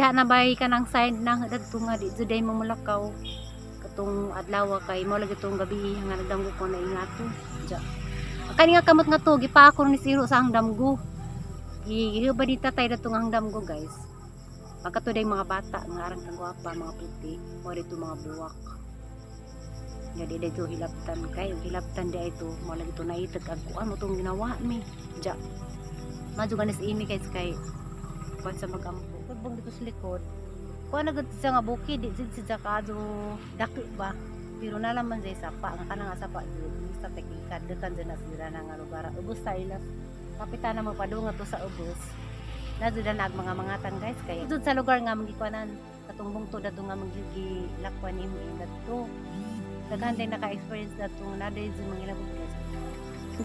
diha na bay ka ng sign nang dagto nga di juday mo mulakaw katong adlaw kay mo lagi tong gabi nga nagdanggo ko na ingato ja kani nga kamot nga to gipako ni siro sa hangdamgo gihiba di tatay dato nga hangdamgo guys pagkato day mga bata nga arang kagwapa mga puti mo dito mga buwak jadi dito hilabtan kay hilabtan di ito mo lagi to naitag ang kuan mo tong ginawa mi ja maju ganis imi kay kuan sa magampo pagbang dito sa likod kuan agad siya nga bukid di siya kadto dako ba pero nalaman siya sapa ang kanang sapa jud sa teknikad dekan dyan nasira na nga lugar ubos ta ilas kapitan na magpadunga to sa ubos nadudan ag mga guys kay dud sa lugar nga magikuanan katong bungto dato nga magilakwan imi dato daghan din naka-experience dato na dai jud mga ilabog guys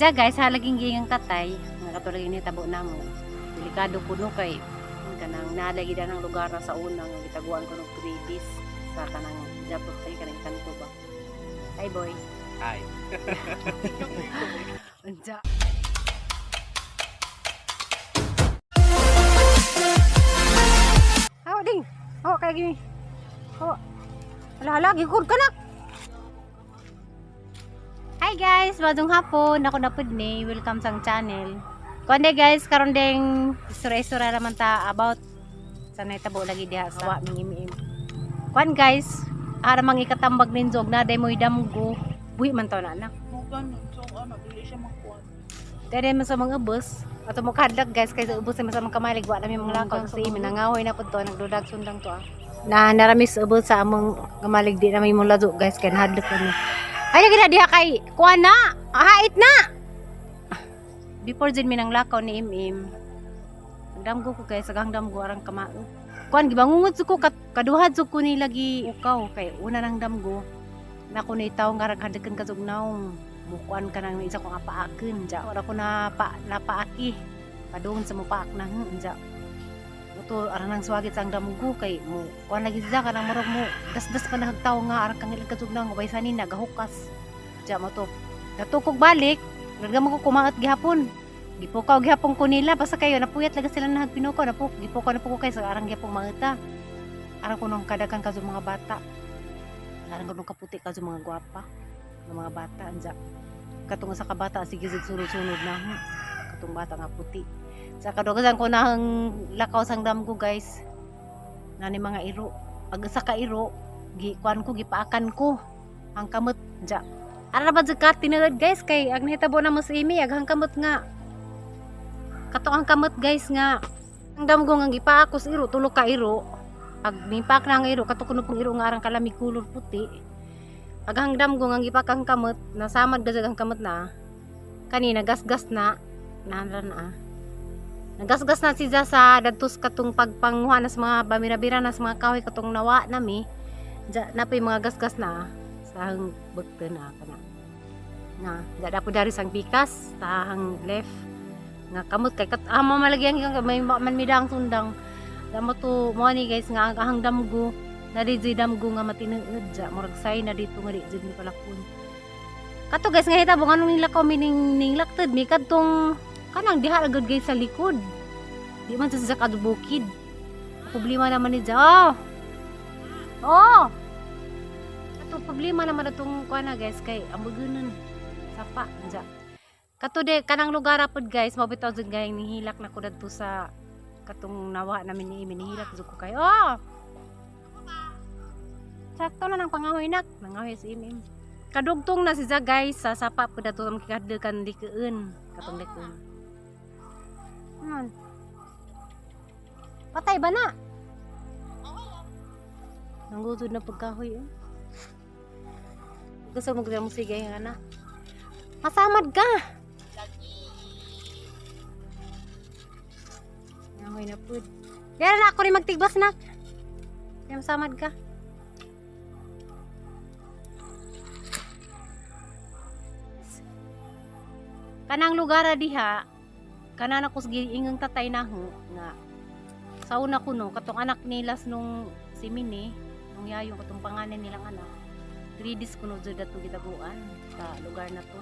ja guys halaging gingang tatay nga katulad ni tabo namo delikado kuno kay kanang nalagi da ng lugar na sa unang gitaguan ko ng previous sa kanang japot kay kanang kanto ba hi boy Hi. anja aw ding kay gini ala gigod ka na. Hi guys, bagong hapon ako na pud ni welcome sang channel. Kuande guys, karon ding isura-isura naman ta about sa nahitabo lagi diha sa wa mingimim. Kuan guys, ara mang ikatambag ninjog na day mo idamgo. Buhi man to na anak. Bukan, so ano, dili siya makuha. Dere mo sa mga ubos. Ato mo kadlag guys kay sa ubos sa mga kamalig wa na mga lakaw kasi imi nangahoy na pud to nagdudag sundang to. Na naramis ubos sa among kamalig di na may mulazo guys kay nahadlok kami. Ay lagi na diha kay kuan na. Hait na. Before din minang lakaw ni Imim. Nagdamgo ko guys, damgo arang kamao. Kuan gibangungot ko kaduhad ko ni lagi ukaw kay una nang damgo. Na ko ni taw nga raghadekan kasug naong bukuan ka nang isa ko nga paaken ja ora ko na paaki padung sa mupaak na ja uto arang nang swagit sang damgo kay mo kuan lagi siya kanang marog mo dasdas ka nagtaw nga arang kang ilag kasug nang ubay sanin nagahukas ja mo to natukog balik nagamo ko kumaot gihapon gipukaw gihapon ko nila basta kayo napuyat laga sila nagpinukaw gipukaw na po ko kay sa arang gihapon mangita arang kunong kadakan kasug mga bata arang kunong kaputi kasug mga gwapa ng mga bata anja katong sa kabata sige sunod-sunod na katong bata nga puti sa kadugasan ko nang lakaw sang damgo guys nani mga iro ag sa kairo kuan ko gipaakan ko ang kamot ja ara ba jud ka tinuod guys kay ag nahitabo na mo sa imi ag hang kamot nga katong ang kamot guys nga ang damgo nga gipaako sa iro tulo ka iro ag nipak na ang iro katong kuno pong iro nga arang kalamig kulor puti aghang damgo nga gipakang kamot nasamad gazag ang kamot na kanina gasgas na naran nagasgas na siya sa dadtos katong pagpanguha na sa mga bamira-bira na sa mga kahoy katong nawa nami napay mga gasgas na sa hang bugto na kana na dapo dari sang pikas sa hang left nga kamot kay mamalagyan may manmidang sundang damo to mo ni guys nga ang damgo na di damgo nga matinuod ja murag say na dito nga di jud ni palakon kato guys nga hitabo anong nilakaw ning laktad mi kadtong kanang diha agad guys sa likod di man sa kadubukid problema naman ni ja kato problema naman atong kuana guys kay ambugunon sapa ja kato de kanang lugar apod guys mabitaw jud gayang nihilak na ko dadto sa katong nawa namin ni minihilak jud ko kay sakto na ng pangahoy nak nangahoy sa imim kadugtong na siya guys sa sapa po dato ang kikadekan dikeun katong dikeun patay ba na nanggutod na pagkahoy gusto mo gawin mo sige nga na masamad ka nangahoy na po diyan na ako rin magtigbas nak diyan masamad ka kanang lugar diha kanana ko giingang tatay naho nga sa una kuno katong anak nilas nung si Mini nung yayo katong pangalan nilang anak 3 days kuno jud ato gitaguan sa lugar na to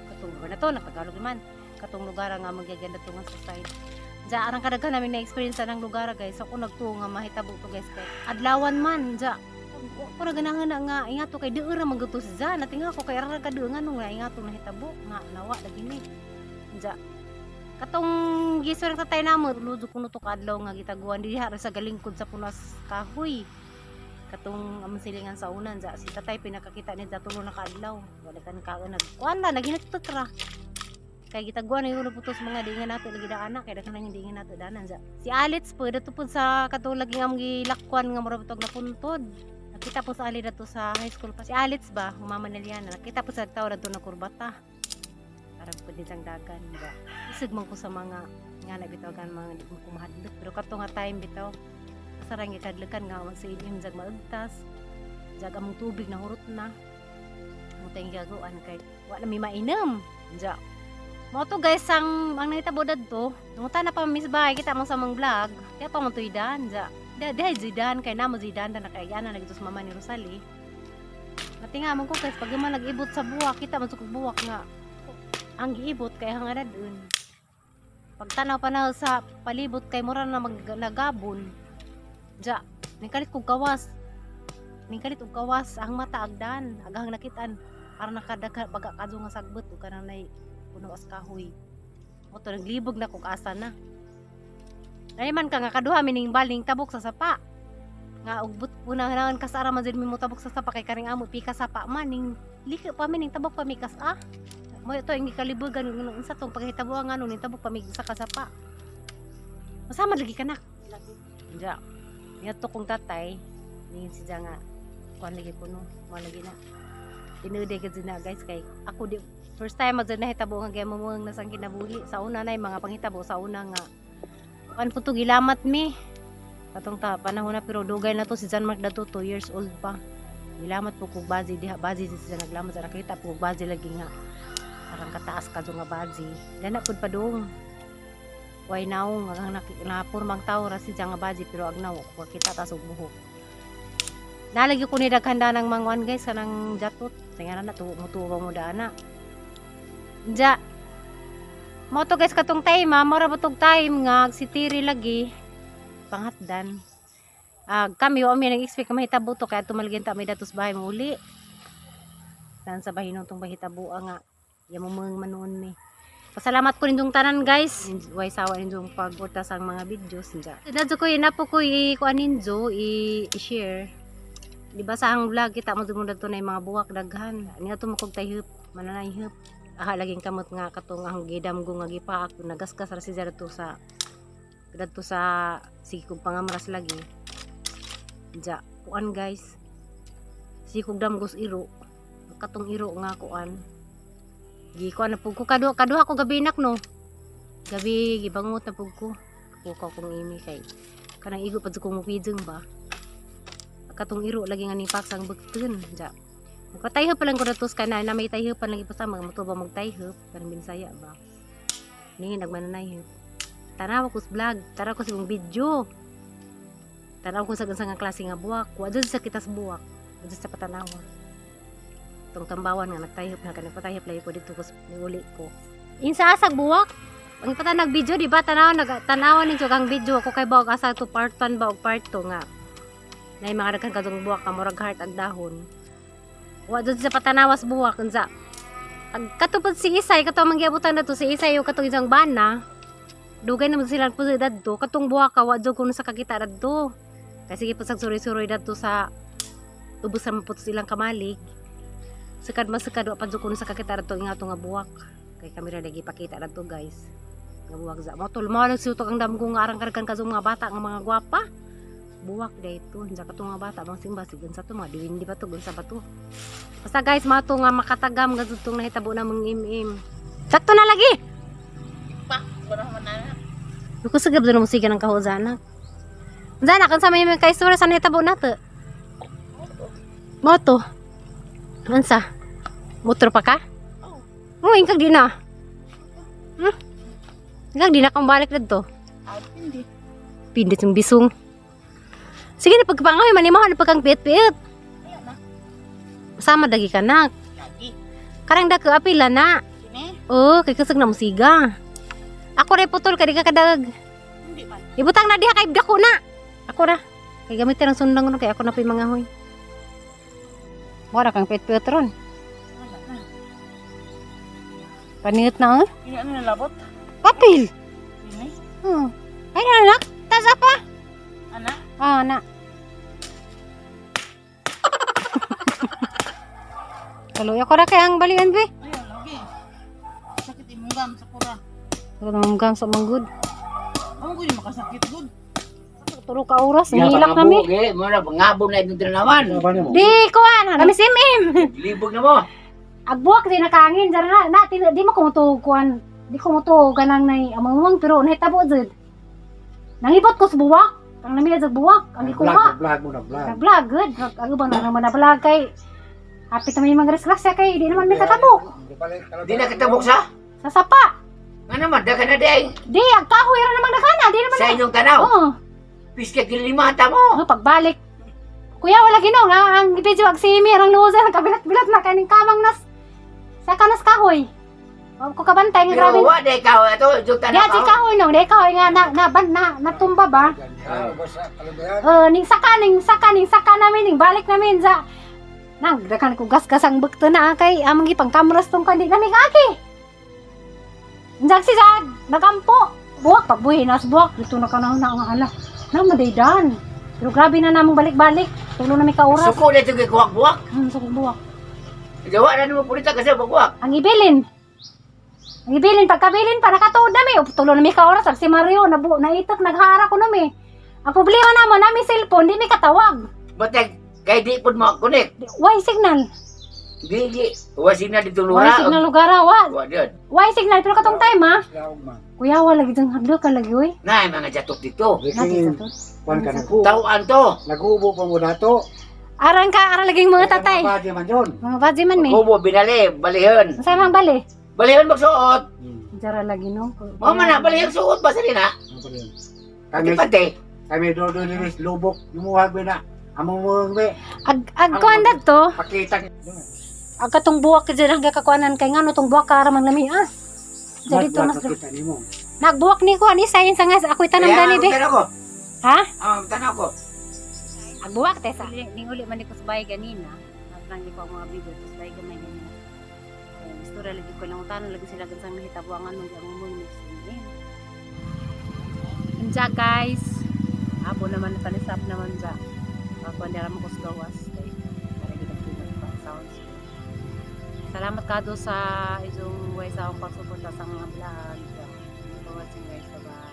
katong lugar na to nagtagalog man katong lugar nga magaganda to nga sa side Ja arang kadaghan namin na experience ng lugar guys. Ako nagtuo nga mahitabo to guys kay adlawan man ja. Ako na ganahan na nga ingato kay diura magutos ja. Natinga ko kay ara kadungan nung nga ingato nahitabo nga nawa lagi ni. Ja. Katong gisor sa tayo namo ludo kuno to kadlaw nga gitaguan diha sa galingkod sa punas kahoy. Katong among silingan sa unan ja si tatay pinakakita ni sa tulo na kadlaw. Wala kan kaon nagkuan na naginagtot ra. Kay gitaguan na yung putos mga diingan nato lagi da anak kay dakan hindi diingan nato danan ja. Si Alex po dato pud sa katulad nga among gilakwan nga mura bitog na puntod. Nakita po sa ali dato sa high school pa si Alex ba, mama na liyan. Nakita po sa tawo dato na kurbata. Arab pud din sang dagan ja. Isig man ko sa mga nga nabitagan mga di ko mahadlok pero kato nga time bitaw. Sarang gikadlakan nga man sa ilim jag maugtas. Jag among tubig na hurot na. Mo tayong gagawan kay wala mi mainom. Ja. Mo to guys ang nahitabo dadto. Nanguta na pa miss bahay kita mo sa mong vlog. Kaya pa mo tuidan ja. Dahil zidan kay namo zidan na nakayana nagito sa mama ni Rosalie. Matinga mo ko guys pag man nag-ibot sa buwak kita man sukog buwak nga. Ang giibot kay hanga na dun. Pagtanaw pa na sa palibot kay mura na nagabon. Ja, ningkalit kog kawas. Ningkalit og kawas ang mata agdan, agang nakitaan para nakadagha baga kadto nga sagbot ug kanang nay puno as kahoy. O to naglibog na kog asa na. Naiman ka nga kaduha mining baling tabok sa sapa. Nga ugbot unang kasara man jud mi mo tabok sa sapa kay karing amo pika sapa man ning liki pa mining tabok pamikas mo ito yung kalibugan unsa tong paghitabo nga ning tabok pamig sa kasapa. Masama lagi kanak. Ja. Yato kong tatay ning si nga kuan lagi puno mo lagi na. Tinude gid na guys kay ako di first time man nahitabo nga gyamong nasang kinabuhi sa una nay mga panghitabo sa una nga kan po to gilamat mi katong ta panahon na pero dugay na to si John Mark dato 2 years old pa gilamat po kog bazi diha bazi si naglamat sa nakita po kog bazi lagi nga parang kataas kadto nga bazi dana pud pa dong way now nga napurmang tao ra si nga bazi pero agnaw ko kita tas og buhok nalagi ko ni daghanda ng mangwan guys kanang jatot tingaran na to mutuwa mo dana ja mo to guys katong time mora ba tong time nga si Tiri lagi panghatdan kami wa mi nag-expect ka mahitabo to kaya tumalgin ta may datos bahay mo uli dan sa bahinon tong mahitabo nga yamong manuon mi pasalamat ko ninyong tanan guys way sawa ninyong pagporta sa mga videos ja dadto ko inapo ko kuan ninyo i-share di ba sa ang vlog kita mo dumudad to na mga buwak daghan niya to makog tayhip mananayhip laging kamot nga katong ang gidamgo nga gipaak nagaskas ra si dadto sa sikog pangamras lagi ja kuan guys sikog damgos iro katong iro nga kuan gikuan na pug ko kaduha ko gabi nak no gabi gibangot na pug ko kong imi kay kanang igo pad ko mo pidjeng ba katong iro lagi nga ni paksang bugtun ja nagpatayhip pa lang ko datos ka na may tayhip pa lang ipasama mo ba magtayhip parang binsaya ba ni nagmananayhip tanaw ko sa vlog tanaw ko sa mong video tanaw ko sa gansang nga klase nga buwak wa dun sa kitas buwak dun sa patanawa tong tambawan nga nagtayhip na kanang patayhip lay ko dito ko uli ko insa asag buwak ang patanag video di ba tanawan ninyo kang video ako kay bawag asa to part 1 ba o part 2 nga nay mga daghan kadtong buwak ka murag heart ag dahon wa dun sa patanawas buwak unsa katupad si Isay katong manggiabutan na to si Isay yung katong isang bana dugay naman sila po dadto katong buwak ka wa dun kuno sa kakita dadto kasi sige pasag suroy-suroy dadto sa ubos sa maputos ilang kamalig sekad wa pa dun kuno sa kakita dadto nga to nga buwak kay kamera lagi pakita dadto guys nga buwak za mo tul mo nagsutok ang damgo nga arang kargan kasong mga bata nga mga gwapa buwak dayto sa katong nga bata bang simba sigun sa to mga diwindi ba to gunsa ba to basta guys mato nga makatagam nga tutong nahitabo na mong im sakto na lagi Pa, wala man na. ko sagab do mo sige ng kahuzana zana kan sa may kay sura sa nahitabo nato moto ansa motor pa ka ingkag di na ingkag di na kang balik dito Hindi. pindit yung bisong sige na pagpangaw man imaw na pagkang piit-piit Ayan na. sama dagi ka na Lagi. karang dako apila na Sini. kay kasag na musiga ako ray putol kay di ka kadag Ibutang na diha kay dako na. Ako ra. Kay gamitin ang sundang no kay ako na pay mga hoy. Wala kang pet-petron. Wala na. Paniut na oh. Ini ano nalabot? Papel. Ini. Ay anak, tas apa? Anak. Ah, anak. Kalau ako ra kay ang balian be. Ayun, lagi. Sakit imunggam sa kura. Hanggang sa manggod. Amo ko di makasakit gud. Turo ka oras, nahilak nami. Mo na ngabon na itong trinawan. Di kuan, nami sim-im. Libog na mo. Agbuak di nakangin dara na di mo kumutuog kuan. Di kumutuog ganang nay among pero nahitabo jud. Nangibot ko sa buwak. Ang nami sa buwak, ang ikuha. Vlog mo na vlog. Nag-vlog good. Ano ba naman na vlog kay hapit na may magresgrasya kay di naman may katabok. Di na kitabok sa? Sa sapa. Nga naman, daga na day. Di agkahoy ra naman nakana, di naman. Sa inyong tanaw. Oo. Piska kilimata mo. Pagbalik. Kuya wala ginong ang video ag simi ang loser ang kabilat-bilat na kaning kamang nas sa kanas kahoy. Ko kabantay nga grabe. Pero wa day ka ito, yung Di tanaw ati ka. kahoy no, di kahoy nga natumba ba? Ning saka namin ning balik namin sa nang dakan ko gas-gas ang bukto na kay amang ipang kamras tong kandi namin kaki. Injak si sad nagampo. Buwak pagbuhi nas buwak dito na kanang na nga ala. Nang madaydan. Pero grabe na namong balik-balik. Tulo na may kauras. Suko na ito kay kuwak-buwak. Suko buwak. Jawa na naman pulita kasi buwak. Ang ibilin. Ang ibilin pagkabilin pa nakatuod na mi. Tulo na may kauras si Mario naitak naghara ko na mi. Ang problema naman nami cellphone di mi katawag. Batay, kay di po mo connect. Why signal? Di, wasin na dito Why lura. signal lugar wa? Wa diyan. Why signal pero katong time ha? Kuya wala gid ang hadlo ka lagi oy. Na, mga jatok dito. Kuan ka na ko. Tauan to. Nagubo pa mo dato. Aran laging mga tatay. Pati man yun. Mga badji man mi. Kubo, binali, balihan. Sa mang bali. Balihan magsuot. Jara lagi no. Mama na, balihan suot ba sa rin ha? Kami Pati. kami dodo ni lubok lumuhag be na. Among mo be Ag kuan to. pakita. Ag katong buwak kay hangga kakuanan kay ngano tong buwak ka ramang lami ah. Jadi to mas kita nimo. nagbuwak ni ko ani sayon sa ngas ako'y tanam gani be. Tanong ko. Ha? Tanong ko. Agbuwak tesa. Ning uli man ko sa bahay ganina. Nang di ko ang mga video sa bahay gamay ganina. Istorya lagi ko lang utan lagi sila gansang nahitabuangan ng ang mo ni Sin. Anja guys. Abo naman panisap naman sa. Ako ndara mo ko sa gawas kay para gid ang sounds. Salamat kado sa isong way sa akong pagsuporta sa mga vlog. Thank you for watching guys. Bye-bye.